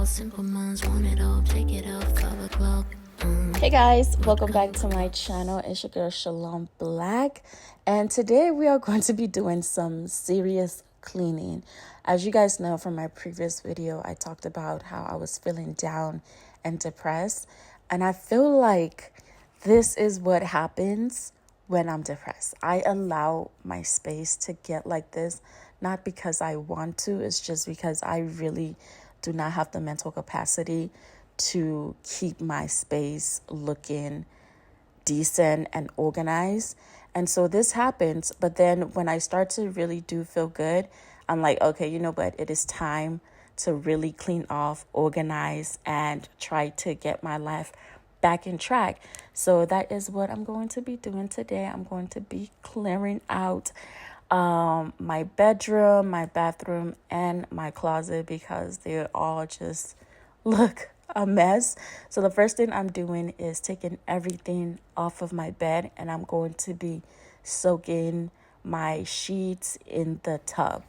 all. Simple minds want it all. Take it off, cover clock. Hey guys, welcome back to my channel. It's your girl Shalom Blac, and today we are going to be doing some serious cleaning. As you guys know from my previous video, I talked about how I was feeling down and depressed, and I feel like this is what happens when I'm depressed. I allow my space to get like this, not because I want to, it's just because I really do not have the mental capacity to keep my space looking decent and organized. And so this happens, but then when I start to really do feel good, I'm like, okay, you know what? It is time to really clean off, organize, and try to get my life back in track. So that is what I'm going to be doing today. I'm going to be clearing out my bedroom, my bathroom, and my closet because they all just look a mess. So the first thing I'm doing is taking everything off of my bed, and I'm going to be soaking my sheets in the tub.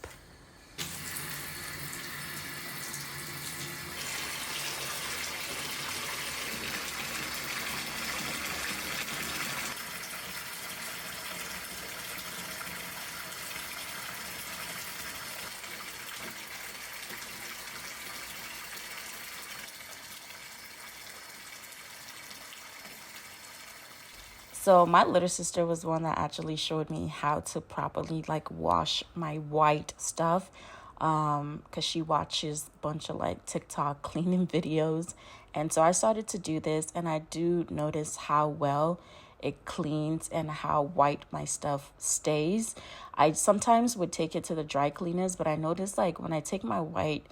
So my little sister was one that actually showed me how to properly wash my white stuff, because she watches a bunch of TikTok cleaning videos. And so I started to do this, and I do notice how well it cleans and how white my stuff stays. I sometimes would take it to the dry cleaners, but I noticed when I take my white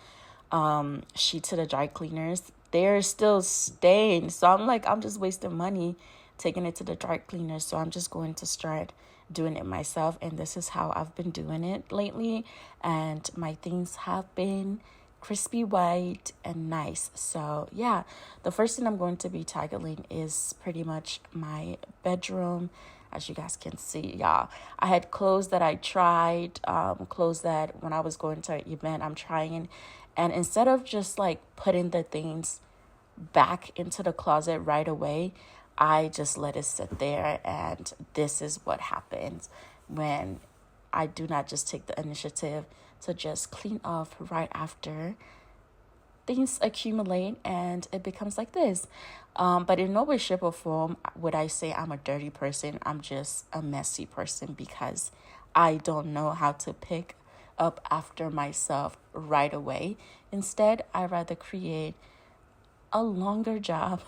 sheet to the dry cleaners, they're still staying. So I'm just wasting money taking it to the dry cleaner. So I'm just going to start doing it myself, and this is how I've been doing it lately, and my things have been crispy white and nice. So yeah, the first thing I'm going to be tackling is pretty much my bedroom. As you guys can see, y'all, I had clothes that I tried, clothes that when I was going to an event I'm trying, and instead of just putting the things back into the closet right away, I just let it sit there. And this is what happens when I do not just take the initiative to just clean off right after things accumulate and it becomes like this. But in no way, shape, or form would I say I'm a dirty person. I'm just a messy person because I don't know how to pick up after myself right away. Instead, I rather create a longer job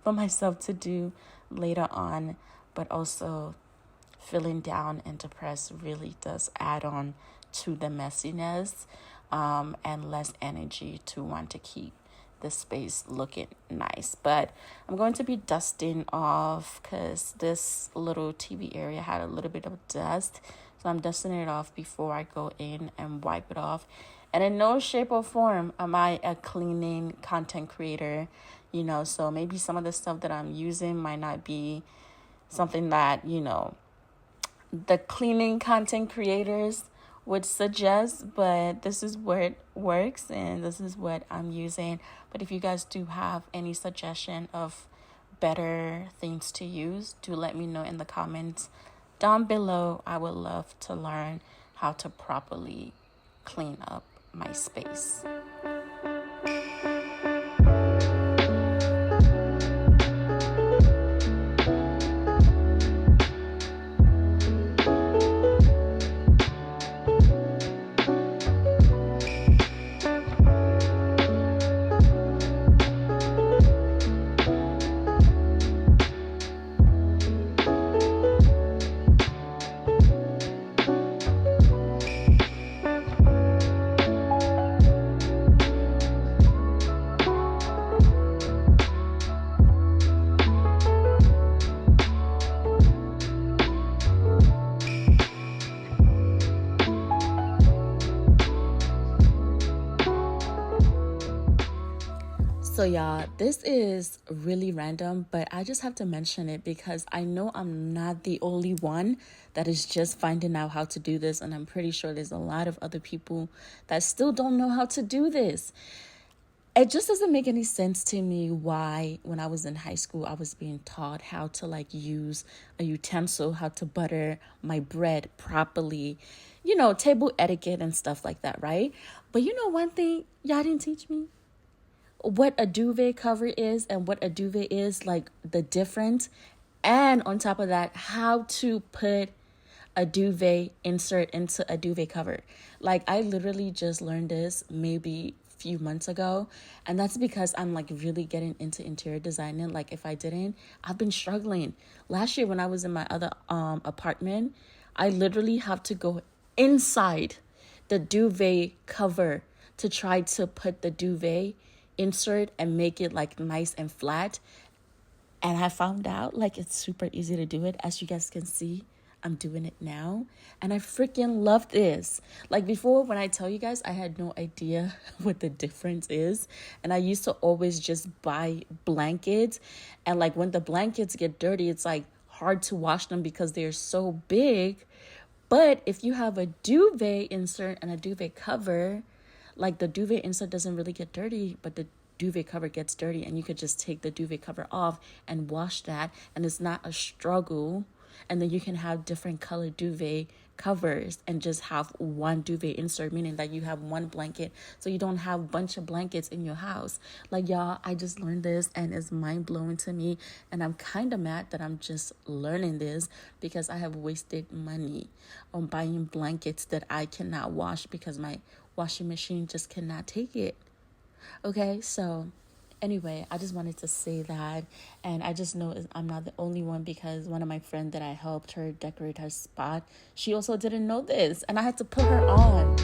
for myself to do later on. But also feeling down and depressed really does add on to the messiness, and less energy to want to keep the space looking nice. But I'm going to be dusting off because this little TV area had a little bit of dust. So I'm dusting it off before I go in and wipe it off. And in no shape or form am I a cleaning content creator, so maybe some of the stuff that I'm using might not be something that, the cleaning content creators would suggest, but this is what works and this is what I'm using. But if you guys do have any suggestion of better things to use, do let me know in the comments down below. I would love to learn how to properly clean up my space. So y'all, this is really random, but I just have to mention it because I know I'm not the only one that is just finding out how to do this. And I'm pretty sure there's a lot of other people that still don't know how to do this. It just doesn't make any sense to me why when I was in high school I was being taught how to like use a utensil, how to butter my bread properly, table etiquette and stuff like that, right? But one thing y'all didn't teach me? What a duvet cover is and what a duvet is, like the difference. And on top of that, how to put a duvet insert into a duvet cover. Like I literally just learned this maybe few months ago, and that's because I'm like really getting into interior designing. Like if I didn't, I've been struggling. Last year when I was in my other apartment, I literally have to go inside the duvet cover to try to put the duvet insert and make it like nice and flat. And I found out like it's super easy to do it. As you guys can see, I'm doing it now. And I freaking love this. Like before, when I tell you guys, I had no idea what the difference is. And I used to always just buy blankets. And like when the blankets get dirty, it's like hard to wash them because they're so big. But if you have a duvet insert and a duvet cover, like the duvet insert doesn't really get dirty, but the duvet cover gets dirty, and you could just take the duvet cover off and wash that, and it's not a struggle. And then you can have different colored duvet covers and just have one duvet insert, meaning that you have one blanket, so you don't have a bunch of blankets in your house. Like y'all, I just learned this and it's mind-blowing to me, and I'm kind of mad that I'm just learning this because I have wasted money on buying blankets that I cannot wash because my washing machine just cannot take it. Okay, so anyway, I just wanted to say that, and I just know I'm not the only one because one of my friends that I helped her decorate her spot, she also didn't know this, and I had to put her on.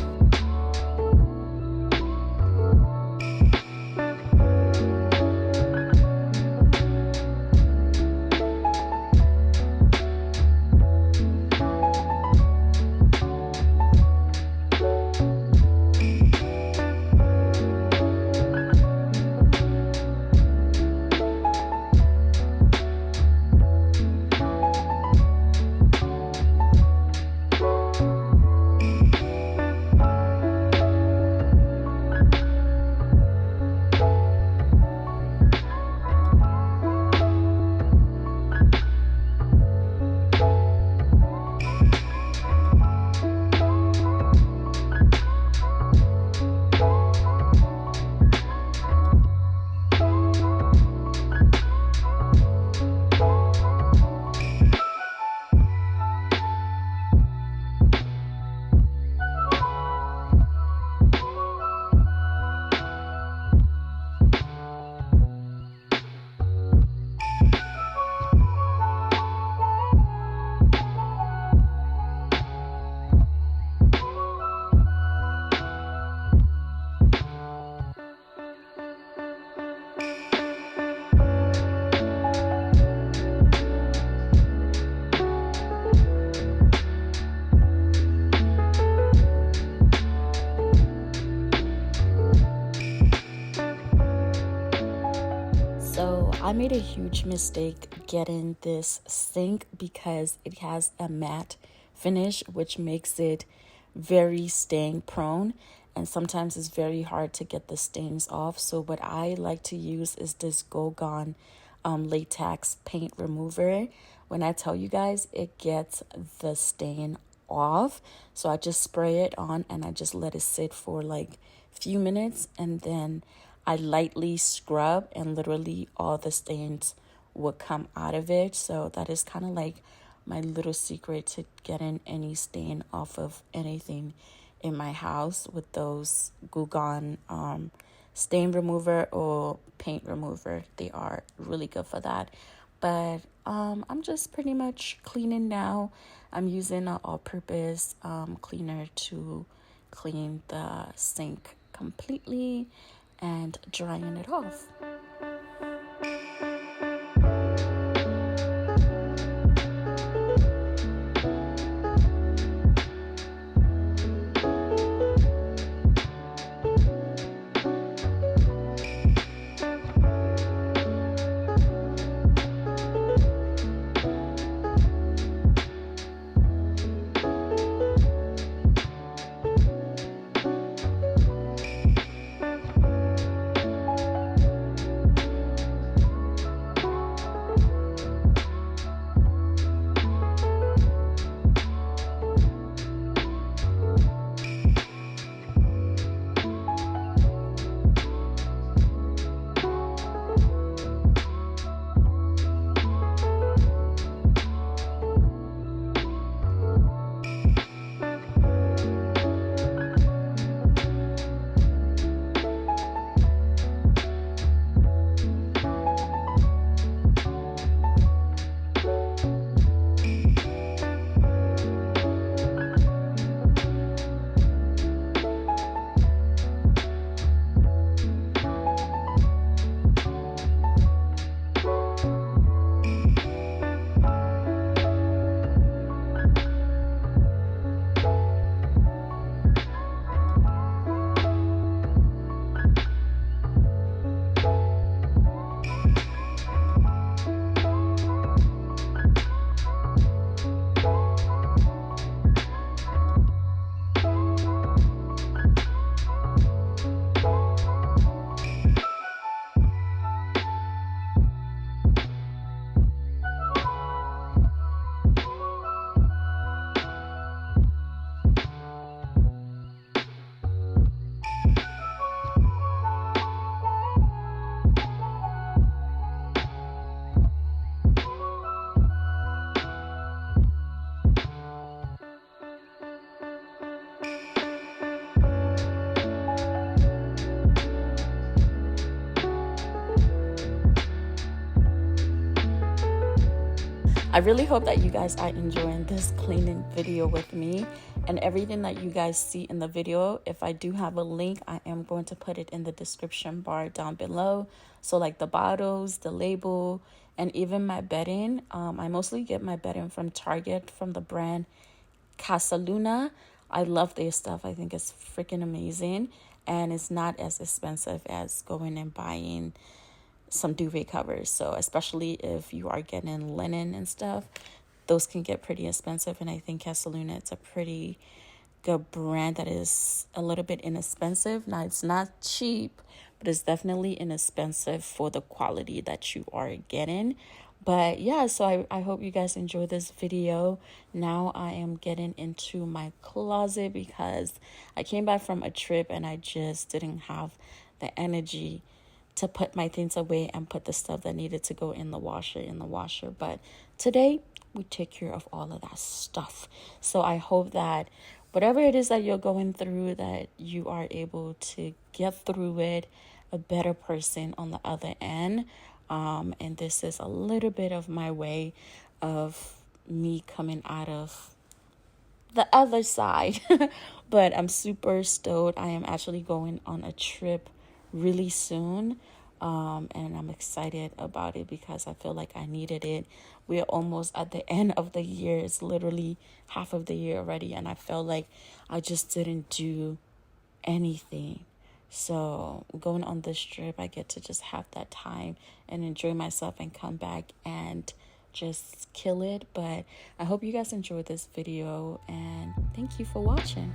So I made a huge mistake getting this sink because it has a matte finish, which makes it very stain prone. And sometimes it's very hard to get the stains off. So what I like to use is this Go Gone latex paint remover. When I tell you guys, it gets the stain off. So I just spray it on and I just let it sit for like a few minutes, and then I lightly scrub and literally all the stains would come out of it. So that is kind of like my little secret to getting any stain off of anything in my house with those Goo Gone stain remover or paint remover. They are really good for that. But I'm just pretty much cleaning now. I'm using an all-purpose cleaner to clean the sink completely and drying it off. I really hope that you guys are enjoying this cleaning video with me, and everything that you guys see in the video. If I do have a link, I am going to put it in the description bar down below. So like the bottles, the label, and even my bedding. I mostly get my bedding from Target, from the brand Casa Luna. I love their stuff. I think it's freaking amazing, and it's not as expensive as going and buying some duvet covers. So especially if you are getting linen and stuff, those can get pretty expensive. And I think Casa Luna, it's a pretty good brand that is a little bit inexpensive. Now, it's not cheap, but it's definitely inexpensive for the quality that you are getting. But yeah, so I hope you guys enjoy this video. Now I am getting into my closet because I came back from a trip and I just didn't have the energy to put my things away and put the stuff that needed to go in the washer. But today we take care of all of that stuff. So I hope that whatever it is that you're going through, that you are able to get through it a better person on the other end. And this is a little bit of my way of me coming out of the other side. But I'm super stoked. I am actually going on a trip really soon. And I'm excited about it because I feel like I needed it. We're almost at the end of the year. It's literally half of the year already, and I felt like I just didn't do anything. So going on this trip, I get to just have that time and enjoy myself and come back and just kill it. But I hope you guys enjoyed this video, and thank you for watching.